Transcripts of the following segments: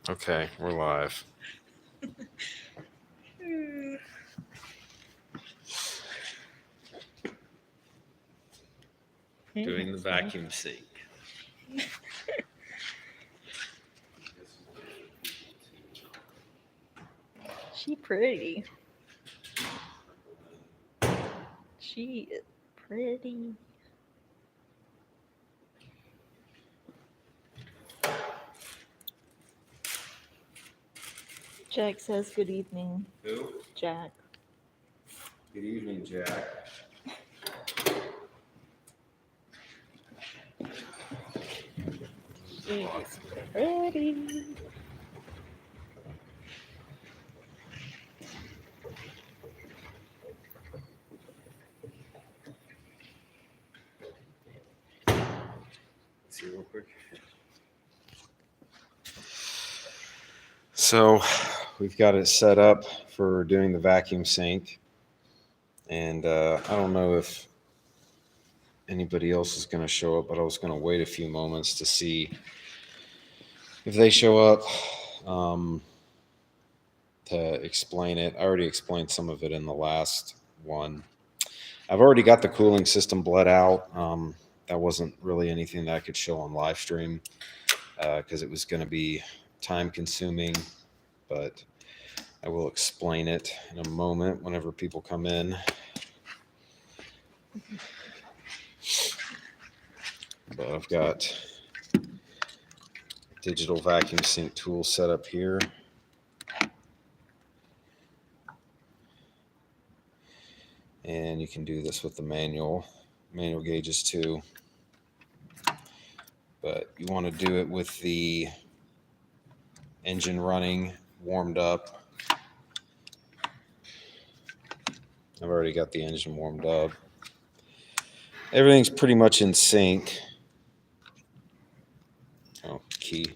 Okay, we're live. Doing the vacuum sync. She pretty. She is pretty. Jack says good evening. Who? Jack. Good evening, Jack. She's pretty. See real quick. So we've got it set up for doing the vacuum sync, and I don't know if anybody else is going to show up, but I was going to wait a few moments to see if they show up to explain it. I already explained some of it in the last one. I've already got the cooling system bled out. That wasn't really anything that I could show on live stream because it was going to be time consuming, but I will explain it in a moment whenever people come in. But I've got digital vacuum sync tool set up here. And you can do this with the manual gauges too. But you want to do it with the engine running, warmed up. I've already got the engine warmed up. Everything's pretty much in sync. Oh, key.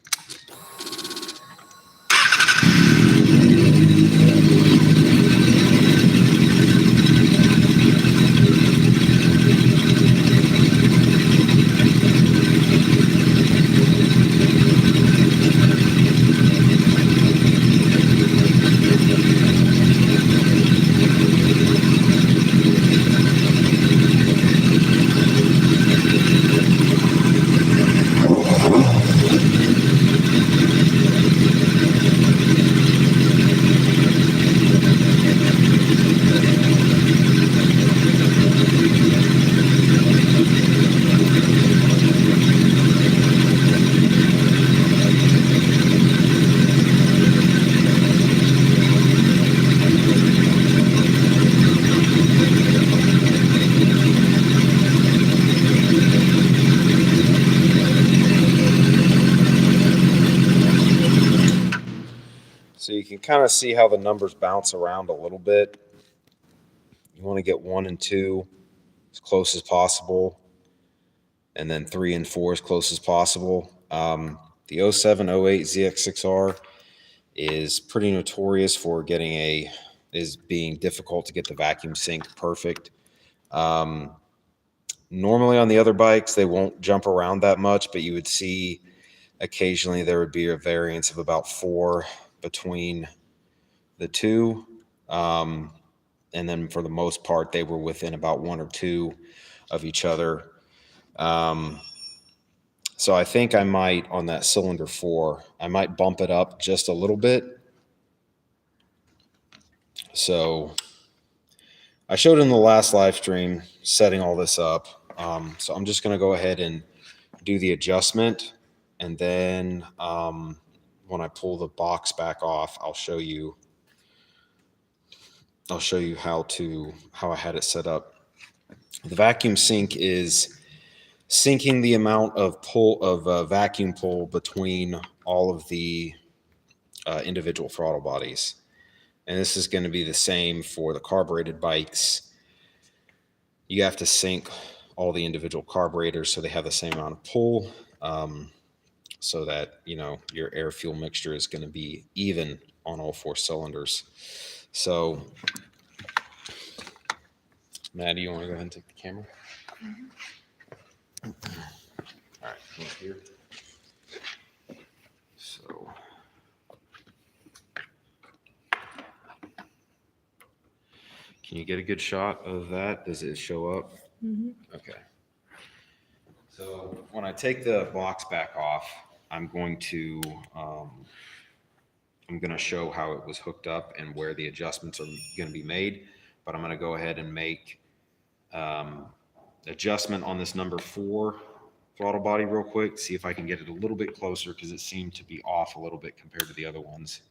So you can kind of see how the numbers bounce around a little bit. You want to get 1 and 2 as close as possible, and then 3 and 4 as close as possible. The 07, 08 ZX6R is pretty notorious for being difficult to get the vacuum sync perfect. Normally on the other bikes, they won't jump around that much, but you would see occasionally there would be a variance of about 4 between the two. And then for the most part, they were within about 1 or 2 of each other. So I think I might, on that cylinder 4, I might bump it up just a little bit. So I showed in the last live stream setting all this up. So I'm just going to go ahead and do the adjustment. And then when I pull the box back off, I'll show you how I had it set up. The vacuum sync is syncing the amount of vacuum pull between all of the individual throttle bodies. And this is going to be the same for the carbureted bikes. You have to sync all the individual carburetors so they have the same amount of pull, so that your air fuel mixture is going to be even on all 4 cylinders. So, Maddie, you want to go ahead and take the camera? All right, come up here. So Can you get a good shot of that? Does it show up? Mm-hmm. Okay. So when I take the box back off, I'm going to show how it was hooked up and where the adjustments are going to be made. But I'm going to go ahead and make adjustment on this number 4 throttle body real quick. See if I can get it a little bit closer because it seemed to be off a little bit compared to the other ones.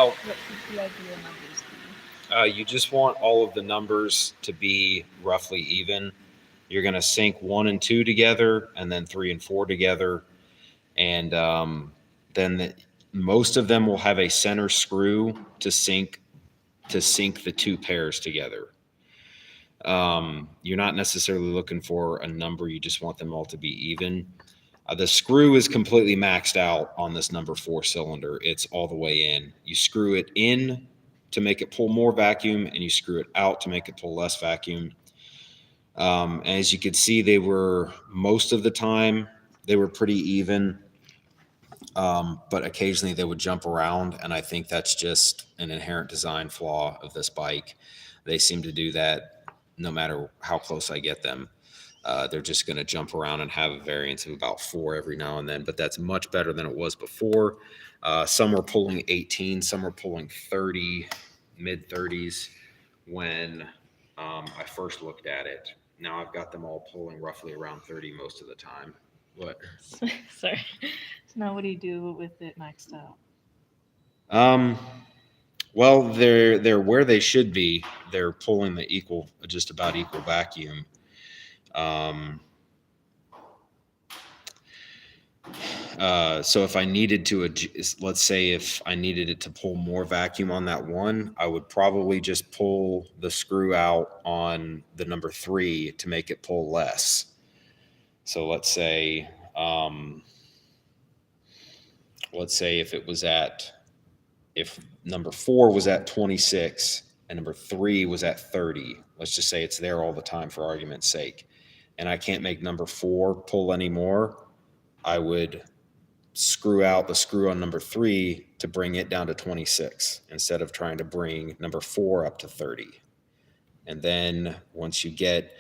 What should the ideal numbers be? You just want all of the numbers to be roughly even. You're going to sync 1 and 2 together, and then 3 and 4 together, and then most of them will have a center screw to sync the 2 pairs together. You're not necessarily looking for a number; you just want them all to be even. The screw is completely maxed out on this number 4 cylinder. It's all the way in. You screw it in to make it pull more vacuum, and you screw it out to make it pull less vacuum. As you could see, they were most of the time they were pretty even, but occasionally they would jump around, and I think that's just an inherent design flaw of this bike. They seem to do that no matter how close I get them. They're just going to jump around and have a variance of about 4 every now and then, but that's much better than it was before. Some were pulling 18, some were pulling 30, mid 30s when I first looked at it. Now I've got them all pulling roughly around 30 most of the time. What? Sorry. So now what do you do with it maxed out? Well, they're where they should be. They're pulling just about equal vacuum. So if I needed to, let's say if I needed it to pull more vacuum on that one, I would probably just pull the screw out on the number 3 to make it pull less. So let's say if number 4 was at 26 and number 3 was at 30, let's just say it's there all the time for argument's sake, and I can't make number 4 pull anymore, I would screw out the screw on number 3 to bring it down to 26 instead of trying to bring number 4 up to 30. And then once you get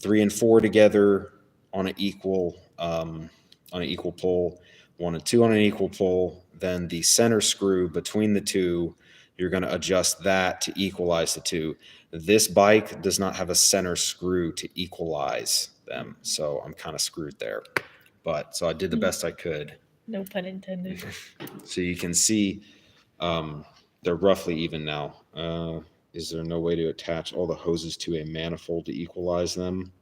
3 and 4 together on an equal pull, 1 and 2 on an equal pull, then the center screw between the 2, you're going to adjust that to equalize the 2. This bike does not have a center screw to equalize them, so I'm kind of screwed there. So I did the best I could. No pun intended. So you can see they're roughly even now. Is there no way to attach all the hoses to a manifold to equalize them?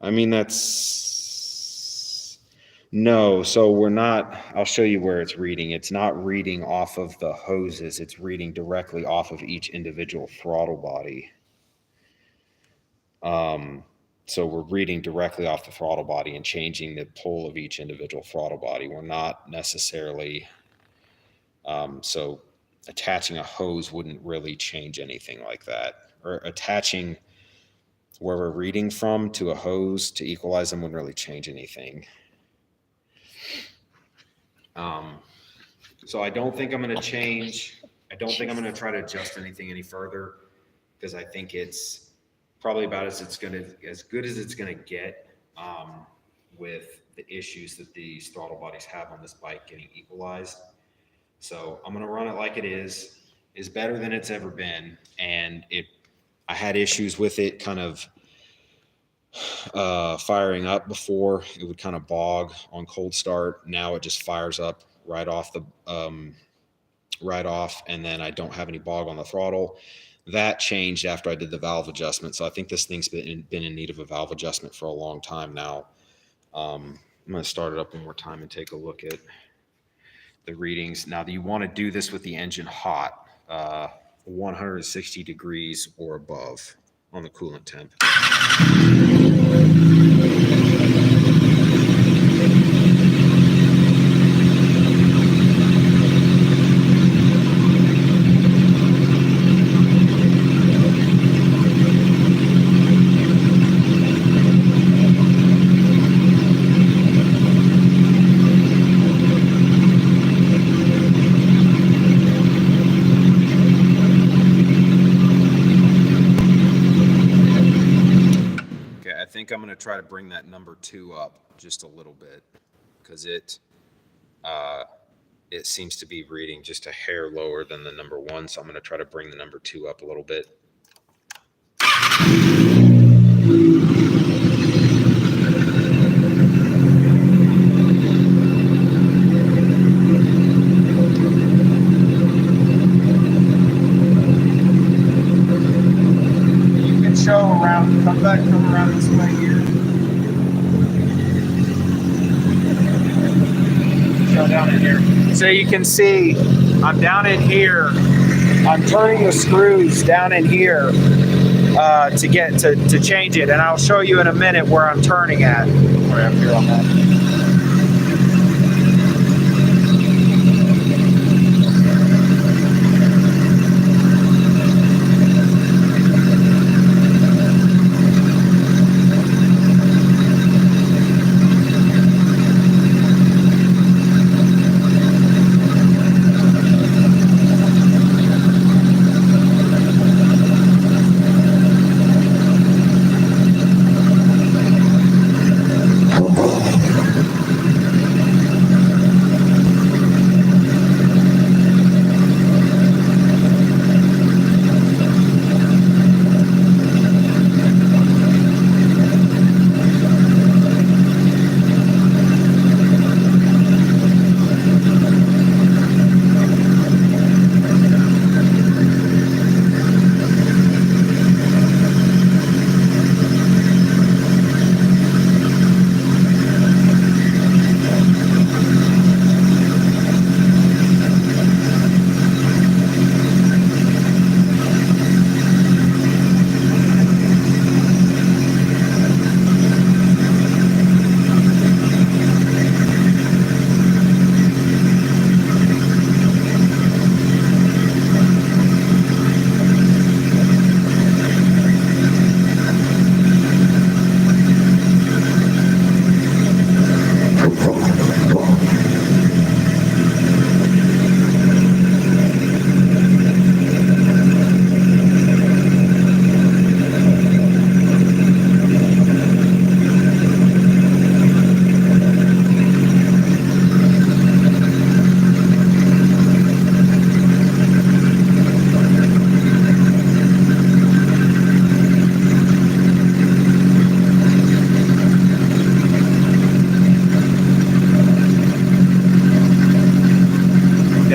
I mean, no. So we're not, I'll show you where it's reading. It's not reading off of the hoses. It's reading directly off of each individual throttle body. So we're reading directly off the throttle body and changing the pull of each individual throttle body. We're not necessarily, so attaching a hose wouldn't really change anything like that. Or attaching where we're reading from to a hose to equalize them wouldn't really change anything. So I don't think I'm going to change. I don't think I'm going to try to adjust anything any further, because I think it's probably about as good as it's going to get with the issues that these throttle bodies have on this bike getting equalized. So I'm going to run it like it is better than it's ever been. And I had issues with it kind of firing up before. It would kind of bog on cold start. Now it just fires up right off, and then I don't have any bog on the throttle. That changed after I did the valve adjustment. So I think this thing's been in need of a valve adjustment for a long time now. I'm going to start it up one more time and take a look at the readings. Now, you want to do this with the engine hot, 160 degrees or above on the coolant temp. I'm going to try to bring that number 2 up just a little bit, because it seems to be reading just a hair lower than the number 1. So I'm going to try to bring the number 2 up a little bit. back, come around this way here. Go down in here. So you can see I'm down in here. I'm turning the screws down in here to get to change it, and I'll show you in a minute where I'm turning at. Right up here on that.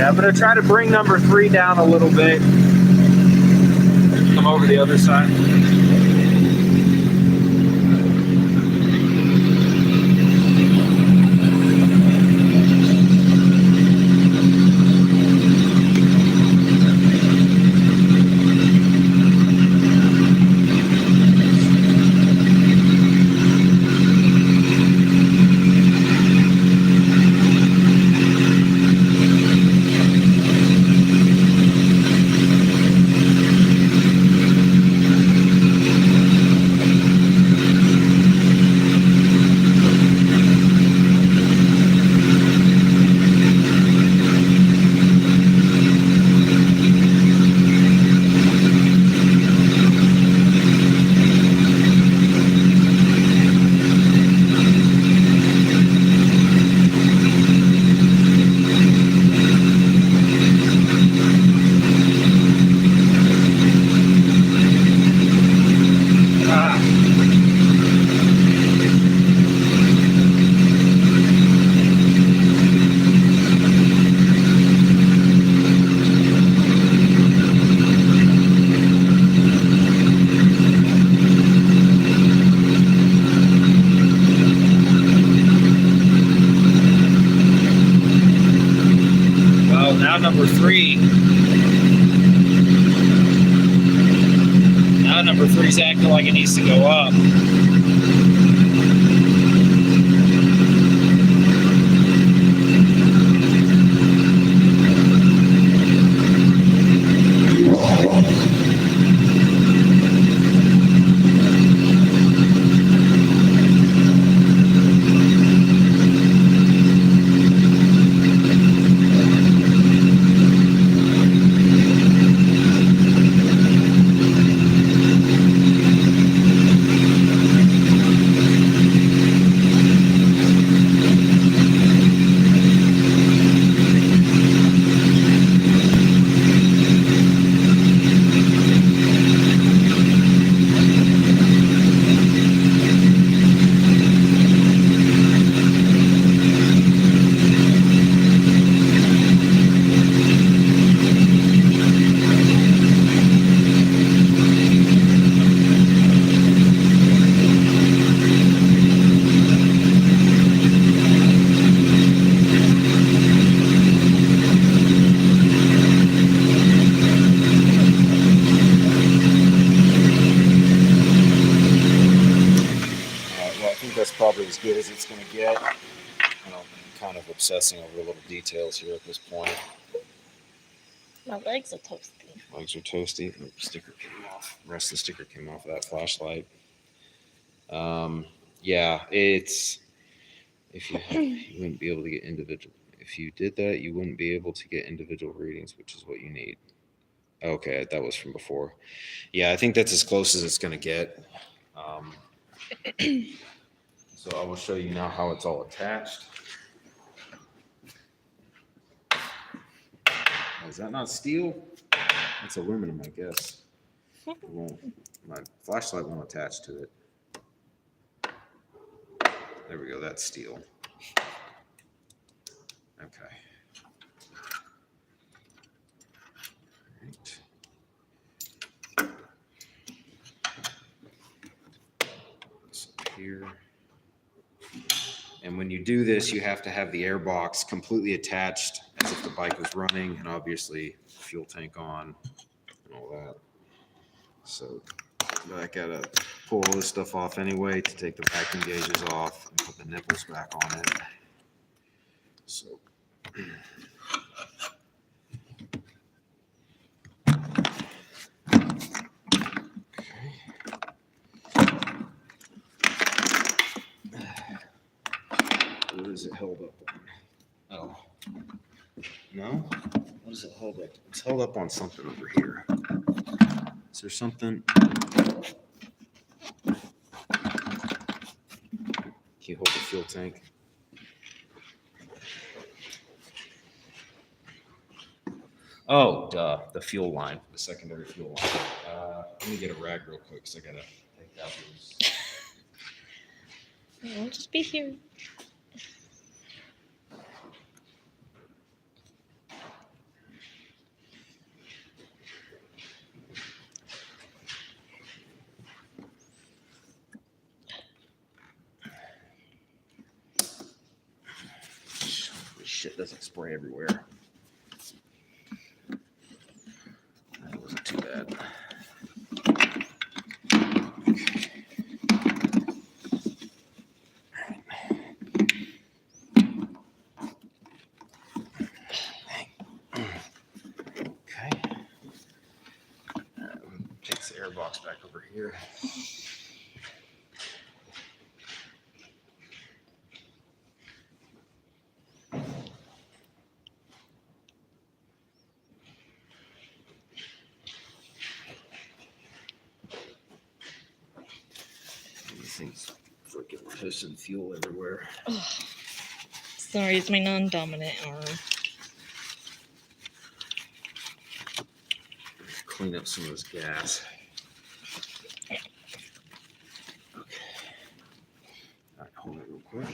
I'm going to try to bring number 3 down a little bit. Come over the other side. Number 3. Now number 3's acting like it needs to go up. as good as it's going to get. I'm kind of obsessing over little details here at this point. My legs are toasty. Legs are toasty. Oh, sticker came off. The rest of the sticker came off of that flashlight. Yeah, it's you wouldn't be able to get individual. If you did that, you wouldn't be able to get individual readings, which is what you need. Okay, that was from before. Yeah, I think that's as close as it's going to get. So I will show you now how it's all attached. Oh, is that not steel? That's aluminum, I guess. My flashlight won't attach to it. There we go. That's steel. Okay. Right. So here. And when you do this, you have to have the air box completely attached as if the bike was running, and obviously fuel tank on and all that. So I gotta pull all this stuff off anyway to take the vacuum gauges off and put the nipples back on it. So what is it held up on? Oh. No? What is it held up? It's held up on something over here. Is there something? Can you hold the fuel tank? Oh, duh. The fuel line, the secondary fuel line. Let me get a rag real quick because I gotta take that loose. I'll just be here. Shit doesn't spray everywhere. That wasn't too bad. Okay. Take the air box back over here. Things freaking pissing fuel everywhere. Sorry, it's my non-dominant arm. Clean up some of this gas. Okay. All right, hold it real quick.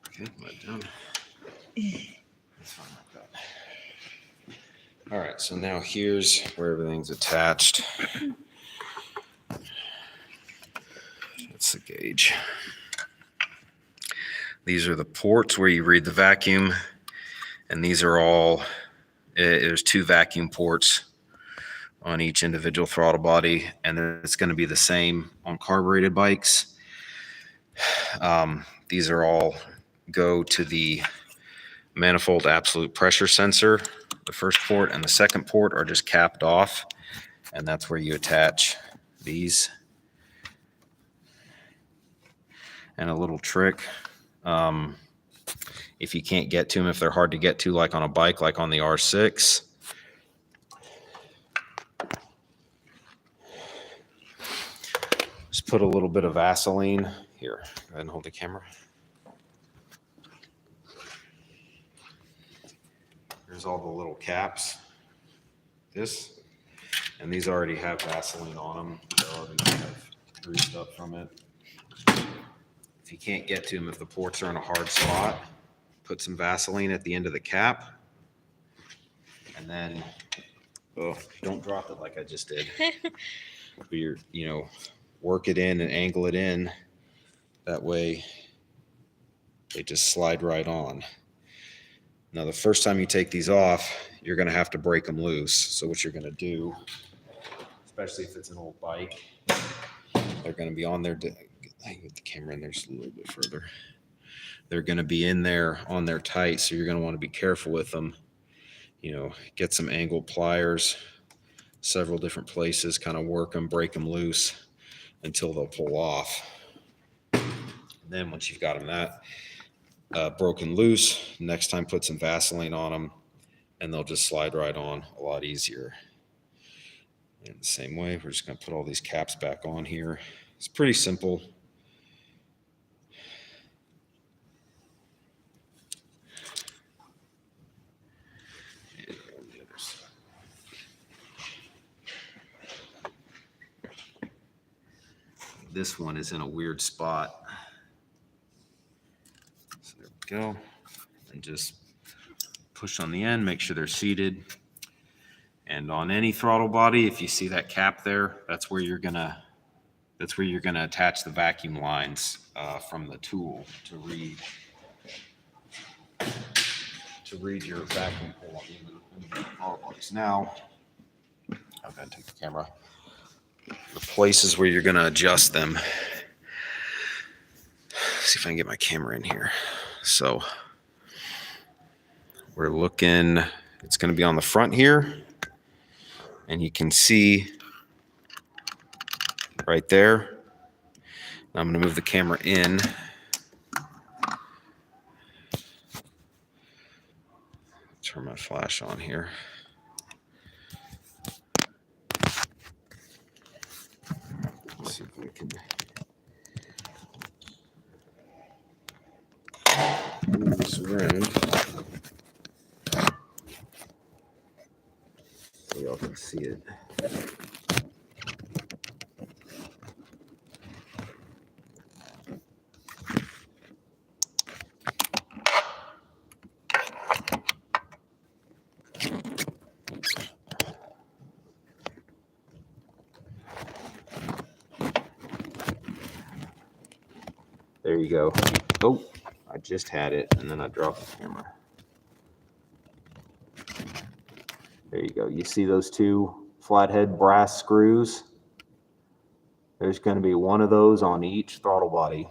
Okay, let it down. That's fine like that. All right, so now here's where everything's attached. That's the gauge. These are the ports where you read the vacuum, and these are all, there's 2 vacuum ports on each individual throttle body, and it's going to be the same on carbureted bikes. These are all go to the manifold absolute pressure sensor. The first port and the second port are just capped off, and that's where you attach these. And a little trick, if you can't get to them, if they're hard to get to, like on a bike, like on the R6, just put a little bit of Vaseline here. Go ahead and hold the camera. There's all the little caps. This, and these already have Vaseline on them. They're already kind of greased up from it. If you can't get to them, if the ports are in a hard spot, put some Vaseline at the end of the cap, and then, don't drop it like I just did. But work it in and angle it in. That way, they just slide right on. And Now, the first time you take these off, you're going to have to break them loose. So what you're going to do, especially if it's an old bike, they're going to be on there. I can get the camera in there just a little bit further. They're going to be in there on there tight, so you're going to want to be careful with them. You know, get some angled pliers, several different places, kind of work them, break them loose until they'll pull off. Then once you've got them that broken loose, next time put some Vaseline on them, and they'll just slide right on a lot easier. In the same way, we're just going to put all these caps back on here. It's pretty simple. This one is in a weird spot. So there we go. And just push on the end, make sure they're seated. And on any throttle body, if you see that cap there, that's where you're gonna attach the vacuum lines from the tool to read your vacuum pull on the throttle bodies. Now, I'm gonna take the camera. The places where you're going to adjust them. See if I can get my camera in here. So we're looking, it's going to be on the front here, and you can see right there. I'm going to move the camera in. Turn my flash on here. See if we can move this around so y'all can see it. There you go. Oh, I just had it, and then I dropped the camera. There you go. You see those two flathead brass screws? There's going to be one of those on each throttle body.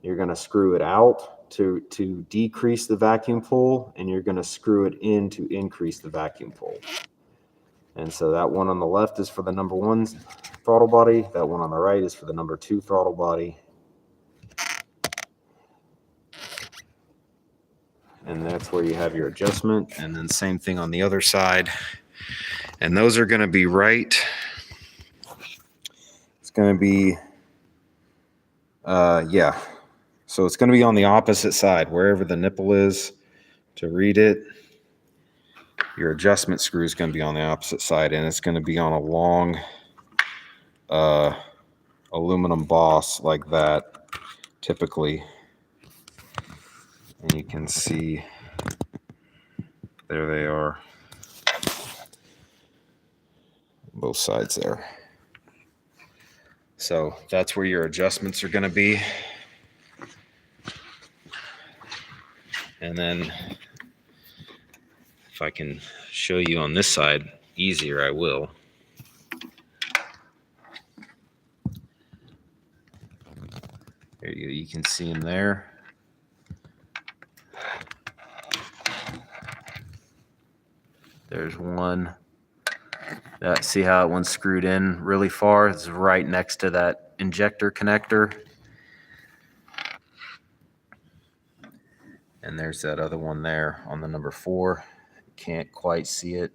You're going to screw it out to decrease the vacuum pull, and you're going to screw it in to increase the vacuum pull. And so that one on the left is for the number 1 throttle body. That one on the right is for the number 2 throttle body. And that's where you have your adjustment. And then same thing on the other side. And those are going to be right. It's going to be, yeah. So it's going to be on the opposite side, wherever the nipple is to read it. Your adjustment screw is going to be on the opposite side, and it's going to be on a long aluminum boss like that, typically. And you can see, there they are, both sides there. So that's where your adjustments are going to be. And then if I can show you on this side easier, I will. There you go. You can see them there. There's one. See how that one's screwed in really far? It's right next to that injector connector. And there's that other one there on the number 4. Can't quite see it,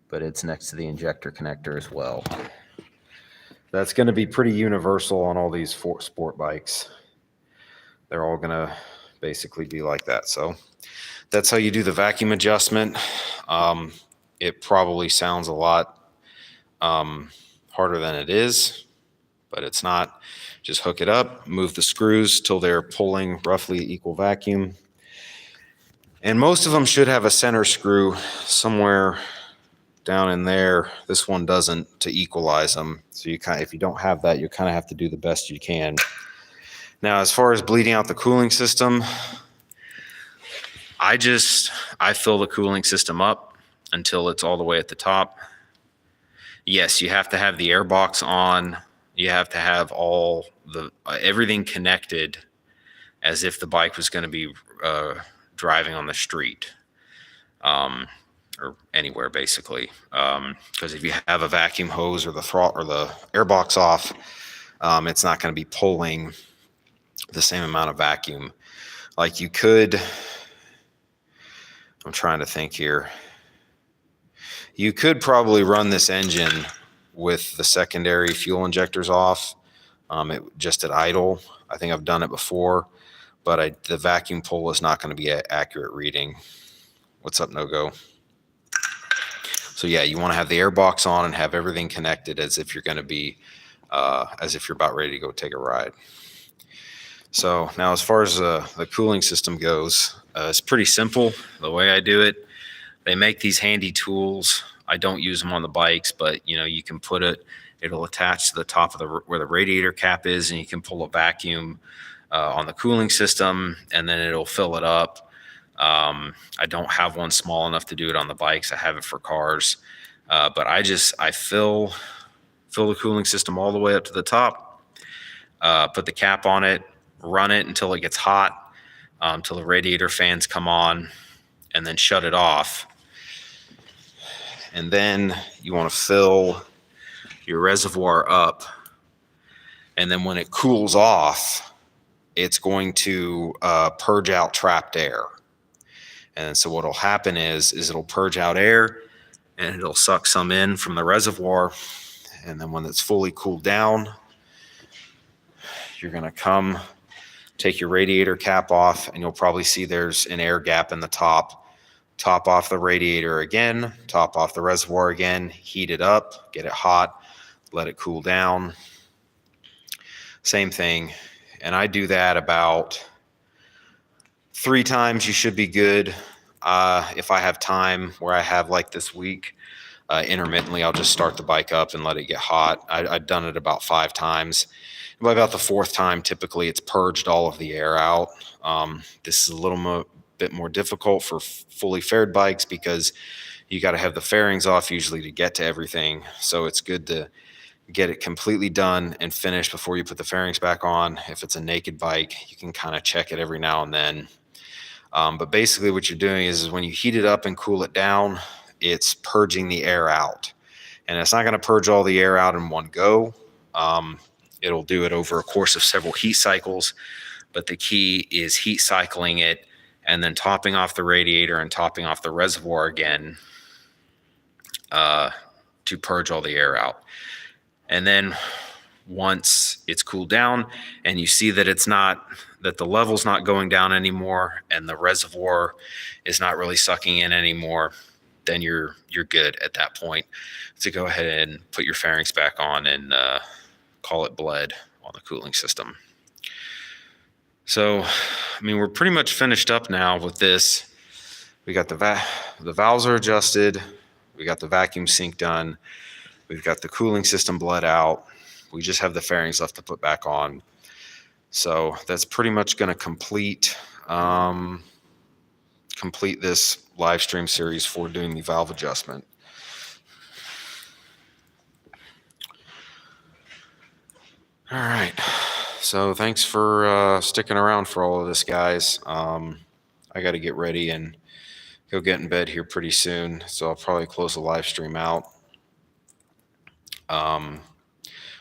but it's next to the injector connector as well. That's going to be pretty universal on all these sport bikes. They're all going to basically be like that. So that's how you do the vacuum adjustment. It probably sounds a lot harder than it is, but it's not. Just hook it up, move the screws till they're pulling roughly equal vacuum. And most of them should have a center screw somewhere down in there. This one doesn't, to equalize them. So if you don't have that, you kind of have to do the best you can. Now, as far as bleeding out the cooling system, I fill the cooling system up until it's all the way at the top. Yes, you have to have the air box on. You have to have all the everything connected as if the bike was going to be driving on the street, or anywhere basically. Because if you have a vacuum hose or the throttle or the air box off, it's not going to be pulling the same amount of vacuum. Like you could, I'm trying to think here. You could probably run this engine with the secondary fuel injectors off, just at idle. I think I've done it before, but the vacuum pull is not going to be an accurate reading. What's up, No Go? So yeah, you want to have the air box on and have everything connected as if you're going to be, as if you're about ready to go take a ride. So now as far as the cooling system goes, it's pretty simple. The way I do it, they make these handy tools. I don't use them on the bikes, but you can put it, it'll attach to the top of where the radiator cap is, and you can pull a vacuum on the cooling system, and then it'll fill it up. I don't have one small enough to do it on the bikes. I have it for cars. But I fill the cooling system all the way up to the top, put the cap on it, run it until it gets hot, till the radiator fans come on, and then shut it off. And then you want to fill your reservoir up. And then when it cools off, it's going to purge out trapped air. And so what will happen is it'll purge out air, and it'll suck some in from the reservoir. And then when it's fully cooled down, you're going to take your radiator cap off, and you'll probably see there's an air gap in the top. Top off the radiator again, top off the reservoir again, heat it up, get it hot, let it cool down. Same thing. And I do that about 3 times. You should be good. If I have time, where I have like this week, intermittently, I'll just start the bike up and let it get hot. I've done it about 5 times. By about the 4th time, typically it's purged all of the air out. This is a little bit more difficult for fully faired bikes because you got to have the fairings off usually to get to everything. So it's good to get it completely done and finished before you put the fairings back on. If it's a naked bike, you can kind of check it every now and then. But basically what you're doing is when you heat it up and cool it down, it's purging the air out. And it's not going to purge all the air out in one go. It'll do it over a course of several heat cycles. But the key is heat cycling it and then topping off the radiator and topping off the reservoir again to purge all the air out. And then once it's cooled down and you see that that the level's not going down anymore and the reservoir is not really sucking in anymore, then you're good at that point to go ahead and put your fairings back on and call it bled on the cooling system. So, I mean, we're pretty much finished up now with this. We got the valves are adjusted. We got the vacuum sink done. We've got the cooling system bled out. We just have the fairings left to put back on. So that's pretty much going to complete this live stream series for doing the valve adjustment. All right. So thanks for sticking around for all of this, guys. I got to get ready and go get in bed here pretty soon. So I'll probably close the live stream out.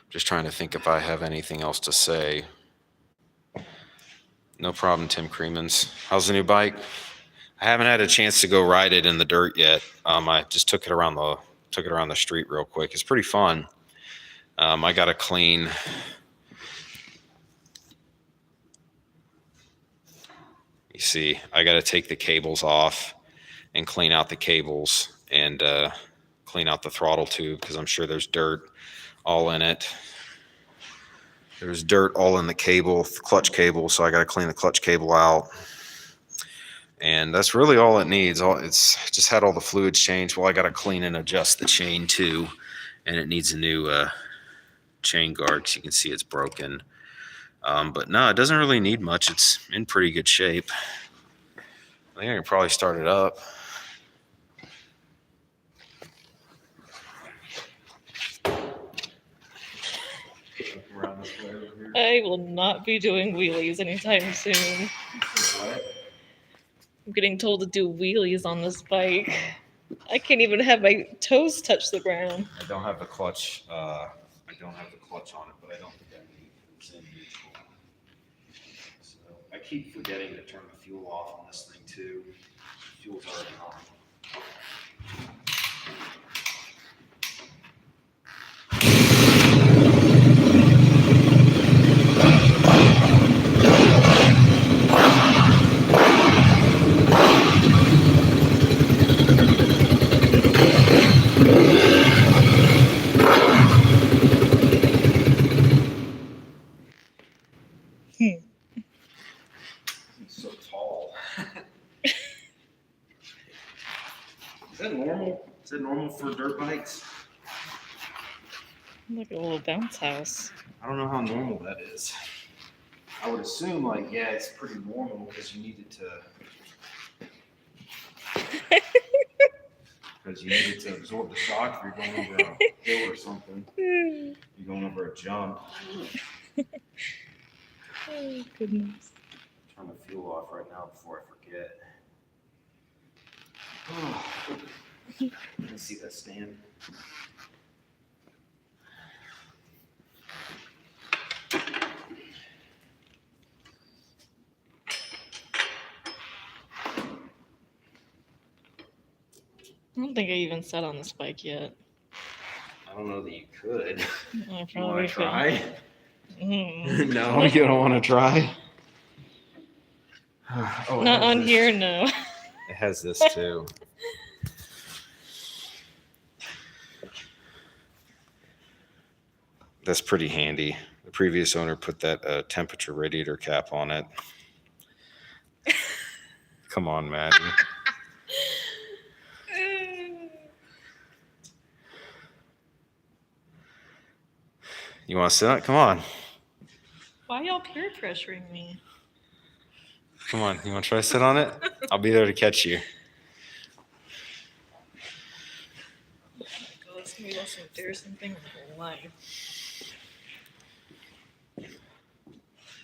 Just trying to think if I have anything else to say. No problem, Tim Creemans. How's the new bike? I haven't had a chance to go ride it in the dirt yet. I just took it around the street real quick. It's pretty fun. I got to clean. You see, I got to take the cables off and clean out the cables and clean out the throttle tube because I'm sure there's dirt all in it. There's dirt all in the clutch cable, so I got to clean the clutch cable out. And that's really all it needs. It's just had all the fluids changed. Well, I got to clean and adjust the chain too, and it needs a new chain guard because you can see it's broken. But no, it doesn't really need much. It's in pretty good shape. I think I can probably start it up. Around this way over here. I will not be doing wheelies anytime soon. I'm getting told to do wheelies on this bike. I can't even have my toes touch the ground. I don't have the clutch. I don't have the clutch on it, but I don't think I need it's in neutral. So I keep forgetting to turn the fuel off on this thing too. Fuel's already on. It's so tall. Is that normal? Is that normal for dirt bikes? Like a little bounce house. I don't know how normal that is. I would assume, like, yeah, it's pretty normal because you needed to absorb the shock if you're going over a hill or something. You're going over a jump. Oh, goodness. Turn the fuel off right now before I forget. Let me see that stand. I don't think I even sat on this bike yet. I don't know that you could. I You want probably to try? Mm. No, you don't want to try. Oh, Not on here, no. It has this too. That's pretty handy. The previous owner put that temperature radiator cap on it. Come on, Maddie. You want to sit on it? Come on. Why y'all peer pressuring me? Come on. You want to try to sit on it? I'll be there to catch you. Oh my God, it's gonna be less embarrassing thing in my whole life.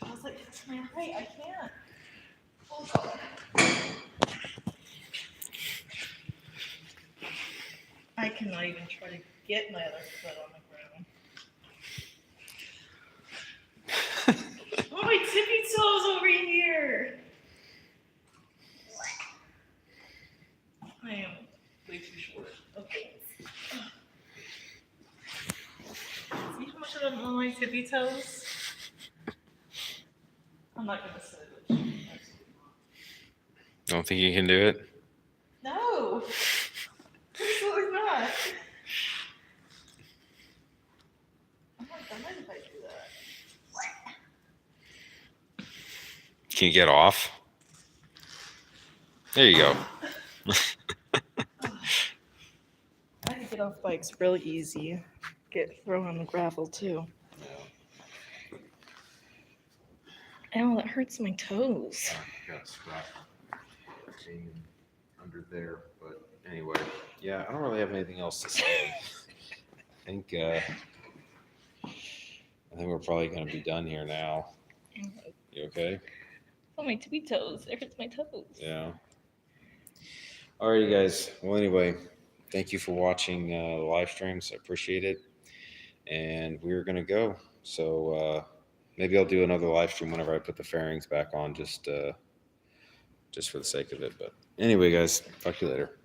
I was like, that's my height. I can't. Hold on. I cannot even try to get my other foot on the ground. Oh, my tippy toes over here. I am way too short. Okay. See how much of them on my tippy toes? I'm not gonna sit it. Don't think you can do it? No. Absolutely not. I'm not gonna if I do that. Can you get off? There you go. I can get off bikes really easy. Get thrown on the gravel too. Ow, that hurts my toes. Got a scrap under there, but anyway, yeah, I don't really have anything else to say. I think we're probably going to be done here now. You okay? Oh, my tippy toes. It hurts my toes. Yeah. All right, you guys. Well, anyway, thank you for watching the live streams. I appreciate it. And we're going to go. So maybe I'll do another live stream whenever I put the fairings back on, just for the sake of it. But anyway, guys, talk to you later.